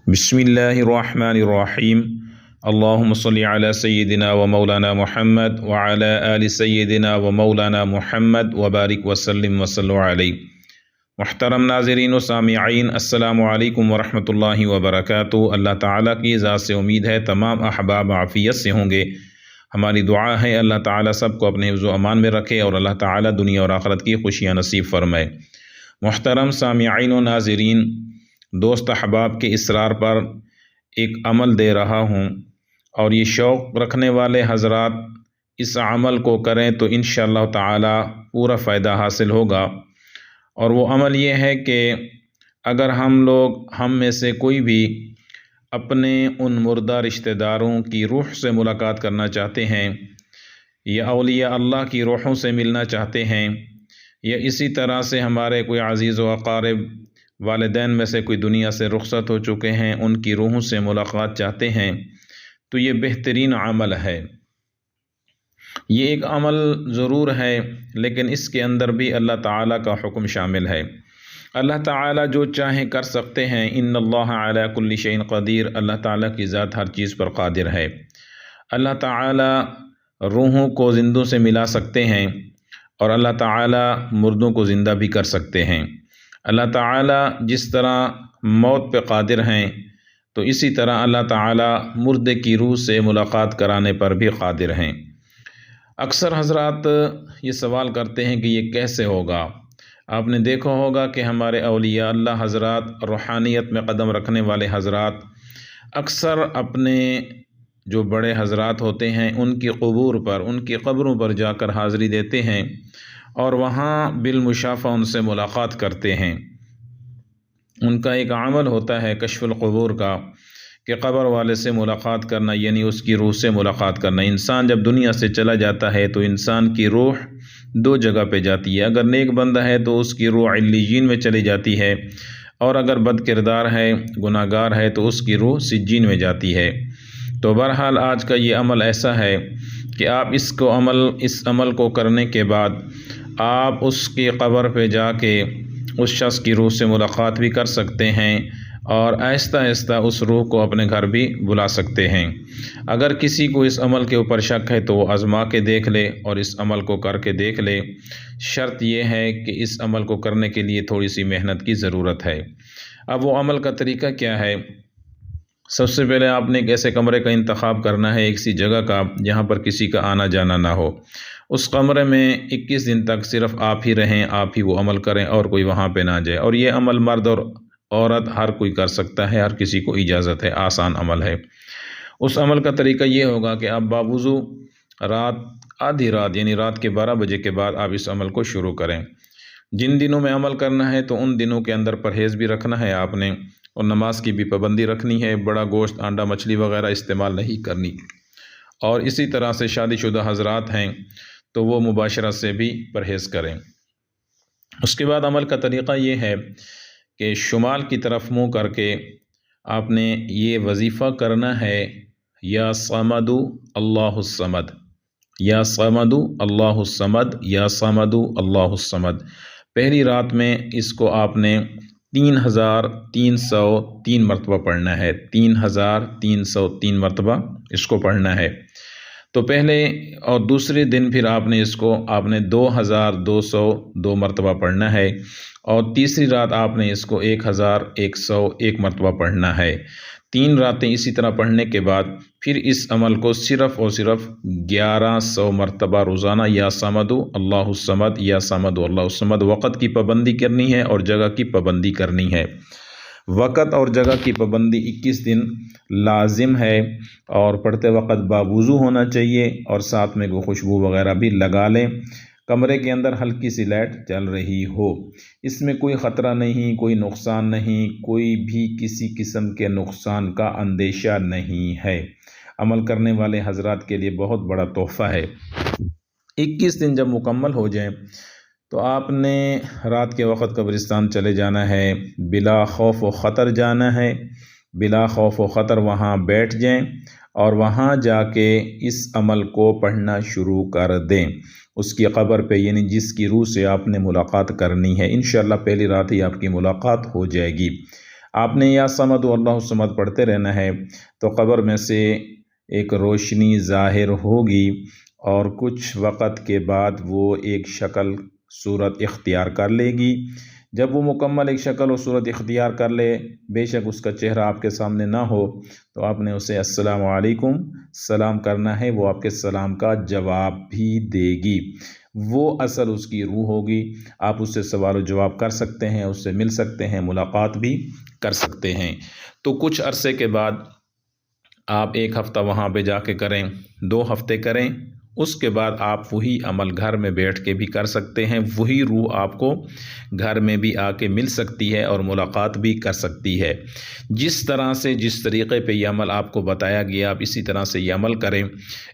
बिस्मिल्लाहिर्रहमानिर्रहीम। अल्लाहुम्मा सल्लि अला सय्यिदिना व मौलाना मुहम्मद व अला आलि सय्यिदिना व मौलाना मुहम्मद व बारिक वसल्लिम वसल्लु अलैहि। मुहतरम नाज़रीन व सामिईन, अस्सलामु अलैकुम व रहमतुल्लाहि व बरकातुहू। अल्लाह ताला की ज़ात से उम्मीद है तमाम अहबाब आफ़ियत से होंगे। हमारी दुआ है अल्लाह ताला सबको अपने हिफ्ज़ व अमान में रखे और अल्लाह ताला दुनिया और आखिरत की खुशियाँ नसीब फ़रमाए। मुहतरम सामिईन व नाज़रीन, दोस्त अहबाब के इसरार पर एक अमल दे रहा हूँ और ये शौक़ रखने वाले हज़रात इस अमल को करें तो इंशाअल्लाह ताला पूरा फ़ायदा हासिल होगा। और वो अमल ये है कि अगर हम में से कोई भी अपने उन मुर्दा रिश्तेदारों की रूह से मुलाकात करना चाहते हैं या औलिया अल्लाह की रूहों से मिलना चाहते हैं या इसी तरह से हमारे कोई अज़ीज़ व अक़ारिब वालिदैन में से कोई दुनिया से रुख़सत हो चुके हैं, उनकी रूहों से मुलाकात चाहते हैं, तो ये बेहतरीन अमल है। ये एक अमल ज़रूर है लेकिन इसके अंदर भी अल्लाह ताला का हुक्म शामिल है। अल्लाह ताला जो चाहे कर सकते हैं। इन्नल्लाह अला कुल्ली शैइन क़दीर। अल्लाह ताला की ज़ात हर चीज़ पर क़ादिर है। अल्लाह ताला रूहों को ज़िंदों से मिला सकते हैं और अल्लाह ताला मुर्दों को ज़िंदा भी कर सकते हैं। अल्लाह ताला जिस तरह मौत पे क़ादिर हैं तो इसी तरह अल्लाह ताला मुर्दे की रूह से मुलाकात कराने पर भी क़ादिर हैं। अक्सर हज़रात ये सवाल करते हैं कि ये कैसे होगा। आपने देखा होगा कि हमारे औलिया अल्लाह हज़रात, रूहानियत में क़दम रखने वाले हज़रात अक्सर अपने जो बड़े हज़रात होते हैं उनकी क़ुबूर पर, उनकी क़ब्रों पर जाकर हाज़िरी देते हैं और वहाँ बिलमुशाफ़ा उनसे मुलाकात करते हैं। उनका एक अमल होता है कश्फ़ुल क़ुबूर का कि क़ब्र वाले से मुलाकात करना, यानी उसकी रूह से मुलाकात करना। इंसान जब दुनिया से चला जाता है तो इंसान की रूह दो जगह पे जाती है। अगर नेक बंदा है तो उसकी रूह इल्लियीन में चली जाती है और अगर बद किरदार है, गुनाहगार है तो उसकी रूह सिज्जीन में जाती है। तो बहरहाल आज का ये अमल ऐसा है कि आप इस अमल को करने के बाद आप उसकी क़ब्र पे जाके उस शख्स की रूह से मुलाकात भी कर सकते हैं और आहिस्ता आहिस्ता उस रूह को अपने घर भी बुला सकते हैं। अगर किसी को इस अमल के ऊपर शक है तो वो आज़मा के देख ले और इस अमल को करके देख ले। शर्त यह है कि इस अमल को करने के लिए थोड़ी सी मेहनत की ज़रूरत है। अब वो अमल का तरीका क्या है? सबसे पहले आपने एक ऐसे कमरे का इंतखाब करना है, एक सी जगह का जहाँ पर किसी का आना जाना ना हो। उस कमरे में 21 दिन तक सिर्फ़ आप ही रहें, आप ही वो अमल करें और कोई वहाँ पे ना जाए। और ये अमल मर्द और औरत हर कोई कर सकता है, हर किसी को इजाज़त है, आसान अमल है। उस अमल का तरीका ये होगा कि आप बावुज़ू आधी रात यानी रात के 12 बजे के बाद आप इस अमल को शुरू करें। जिन दिनों में अमल करना है तो उन दिनों के अंदर परहेज़ भी रखना है आपने और नमाज की भी पाबंदी रखनी है। बड़ा गोश्त, अंडा, मछली वगैरह इस्तेमाल नहीं करनी। और इसी तरह से शादीशुदा हज़रात हैं तो वो मुबाशरत से भी परहेज़ करें। उसके बाद अमल का तरीक़ा ये है कि शुमाल की तरफ मुँह करके आपने ये वजीफ़ा करना है, या समदु अल्लाहुस समद, या समदु अल्लाहुस समद, या समदु अल्लाहुस समद। पहली रात में इसको आपने 3303 मरतबा पढ़ना है। 3303 मरतबा इसको पढ़ना है। तो पहले और दूसरे दिन फिर आपने 2202 मरतबा पढ़ना है और तीसरी रात आपने इसको 1101 मरतबा पढ़ना है। 3 रातें इसी तरह पढ़ने के बाद फिर इस अमल को सिर्फ़ और सिर्फ 1100 मरतबा रोज़ाना या समदु अल्लाहुस समद, या समदु अल्लाहुस समद। वक़्त की पाबंदी करनी है और जगह की पाबंदी करनी है। वक़्त और जगह की पाबंदी 21 दिन लाजिम है और पढ़ते वक़्त बावुज़ू होना चाहिए और साथ में कोई खुशबू वग़ैरह भी लगा लें। कमरे के अंदर हल्की सी लाइट जल रही हो। इसमें कोई ख़तरा नहीं, कोई नुकसान नहीं, कोई भी किसी किस्म के नुकसान का अंदेशा नहीं है। अमल करने वाले हज़रात के लिए बहुत बड़ा तोहफ़ा है। 21 दिन जब मुकम्मल हो जाएं तो आपने रात के वक़्त कब्रिस्तान चले जाना है, बिला खौफ व ख़तर जाना है। बिला खौफ व ख़तर वहाँ बैठ जाएं और वहाँ जाके इस अमल को पढ़ना शुरू कर दें उसकी क़ब्र पे, यानी जिसकी रूह से आपने मुलाकात करनी है। इंशाअल्लाह पहली रात ही आपकी मुलाकात हो जाएगी। आपने या समद अल्लाहु समद पढ़ते रहना है, तो क़ब्र में से एक रोशनी ज़ाहिर होगी और कुछ वक़्त के बाद वो एक शक्ल सूरत इख्तियार कर लेगी। जब वो मुकम्मल एक शक्ल और सूरत इख्तियार कर ले, बेशक उसका चेहरा आपके सामने ना हो, तो आपने उसे अस्सलामु अलैकुम सलाम करना है। वो आपके सलाम का जवाब भी देगी। वो असल उसकी रूह होगी। आप उससे सवाल और जवाब कर सकते हैं, उससे मिल सकते हैं, मुलाकात भी कर सकते हैं। तो कुछ अरसे के बाद आप 1 हफ़्ता वहाँ पे जाके करें, 2 हफ़्ते करें, उसके बाद आप वही अमल घर में बैठ के भी कर सकते हैं। वही रूह आपको घर में भी आके मिल सकती है और मुलाकात भी कर सकती है। जिस तरह से जिस तरीक़े पे ये अमल आपको बताया गया, आप इसी तरह से ये अमल करें।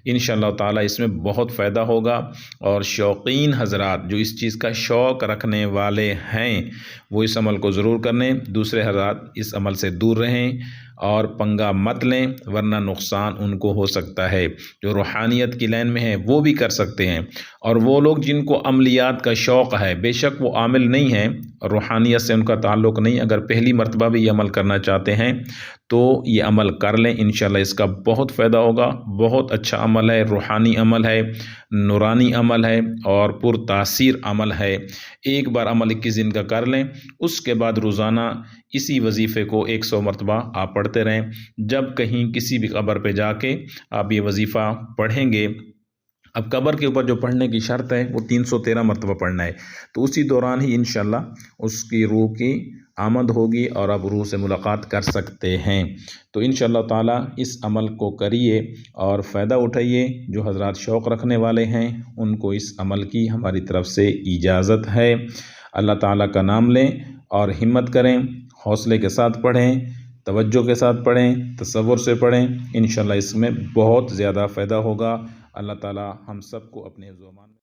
इंशाअल्लाह ताला इसमें बहुत फ़ायदा होगा। और शौकीन हज़रात जो इस चीज़ का शौक़ रखने वाले हैं, वो इस अमल को ज़रूर करें। दूसरे हज़रात इस अमल से दूर रहें और पंगा मत लें, वरना नुकसान उनको हो सकता है। जो रूहानियत की लाइन में है वो भी कर सकते हैं, और वो लोग जिनको अमलियात का शौक़ है, बेशक वो आमिल नहीं हैं, रूहानियत से उनका ताल्लुक़ नहीं, अगर पहली मर्तबा भी ये अमल करना चाहते हैं तो ये अमल कर लें। इंशाअल्लाह इसका बहुत फ़ायदा होगा। बहुत अच्छा अमल है, रूहानी अमल है, नूरानी अमल है और पुरतासीर अमल है। एक बार अमल 21 दिन का कर लें, उसके बाद रोज़ाना इसी वजीफ़े को 100 मरतबा आप पढ़ते रहें। जब कहीं किसी भी कब्र पे जाके आप ये वजीफ़ा पढ़ेंगे, अब कब्र के ऊपर जो पढ़ने की शर्त है वो 313 मरतबा पढ़ना है, तो उसी दौरान ही इंशाअल्लाह उसकी रूह की आमद होगी और आप रूह से मुलाकात कर सकते हैं। तो इंशाअल्लाह ताला इस अमल को करिए और फ़ायदा उठाइए। जो हज़रात शौक़ रखने वाले हैं उनको इस अमल की हमारी तरफ़ से इजाज़त है। अल्लाह ताला का नाम लें और हिम्मत करें, हौसले के साथ पढ़ें, तवज्जो के साथ पढ़ें, तसव्वुर से पढ़ें। इंशाअल्लाह इसमें बहुत ज़्यादा फ़ायदा होगा। अल्लाह ताला हम सबको अपने ज़ुबान